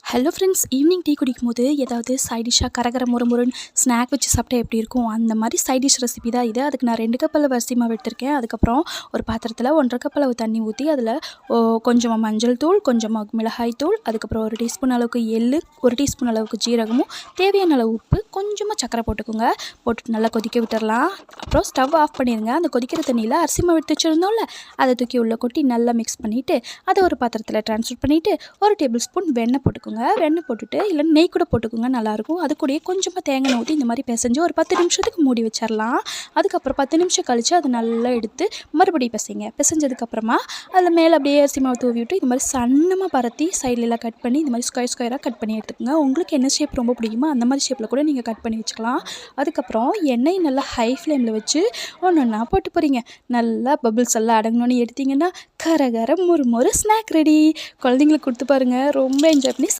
Hello friends, evening tea குடிக்கும்போது ஏதாவது side டிஷ்ஷாக கரகர முறுமுறுன்னு ஸ்நாக் வச்சு சாப்பிட்டா எப்படி இருக்கும்? அந்த மாதிரி சைட் டிஷ் ரெசிபி தான் இது. அதுக்கு நான் 2 கப் அளவு அரிசி மாவு எடுத்திருக்கேன். அதுக்கப்புறம் ஒரு பாத்திரத்தில் 1 1/2 கப் அளவு தண்ணி ஊற்றி அதில் கொஞ்சமாக மஞ்சள் தூள், கொஞ்சமாக மிளகாய் தூள், அதுக்கப்புறம் 1 டீஸ்பூன் அளவுக்கு எள்ளு, 1 டீஸ்பூன் அளவுக்கு ஜீரகமும், தேவையான அளவு உப்பு, கொஞ்சமாக சர்க்கரை போட்டுக்கோங்க. போட்டுட்டு நல்லா கொதிக்க விட்டுறலாம். அப்புறம் ஸ்டவ் ஆஃப் பண்ணிடுங்க. அந்த கொதிக்கிற தண்ணியில் அரிசி மாவு எடுத்து வச்சுருந்தோம்ல, அதை தூக்கி உள்ளே கொட்டி நல்லா மிக்ஸ் பண்ணிவிட்டு அதை ஒரு பாத்திரத்தில் ட்ரான்ஸ்ஃபர் பண்ணிவிட்டு 1 டேபிள் ஸ்பூன் வெண்ணெய் போட்டுக்கோங்க. வெண்ணெய் போட்டுட்டு இல்லை நெய் கூட போட்டுக்கோங்க, நல்லாயிருக்கும். அது கூடயே கொஞ்சமாக தேங்காய் ஊற்றி இந்த மாதிரி பிசைஞ்சு ஒரு 10 நிமிஷத்துக்கு மூடி வச்சிடலாம். அதுக்கப்புறம் 10 நிமிஷம் கழித்து அதை நல்லா எடுத்து மறுபடியும் பிசைஞ்சதுக்கப்புறமா அதில் மேலே அப்படியே அரிசி மாவு தூவி விட்டு இது மாதிரி சன்னமாக பரத்தி சைட்லலாம் கட் பண்ணி இந்த மாதிரி ஸ்கொயராக கட் பண்ணி எடுத்துக்கோங்க. உங்களுக்கு என்ன ஷேப் ரொம்ப பிடிக்குமோ அந்த மாதிரி ஷேப்பில் கூட நீங்கள் கட் பண்ணி வச்சுக்கலாம். அதுக்கப்புறம் எண்ணெய் நல்லா ஹை ஃப்ளேமில் வச்சு ஒன்றா போட்டு போகிறீங்க. நல்லா பபிள்ஸ் எல்லாம் அடங்கணுன்னு எடுத்திங்கன்னா கரகர முறுமுறு ஸ்நாக் ரெடி. குழந்தைங்களுக்கு கொடுத்து பாருங்கள், ரொம்ப என்ஜாய் பண்ணி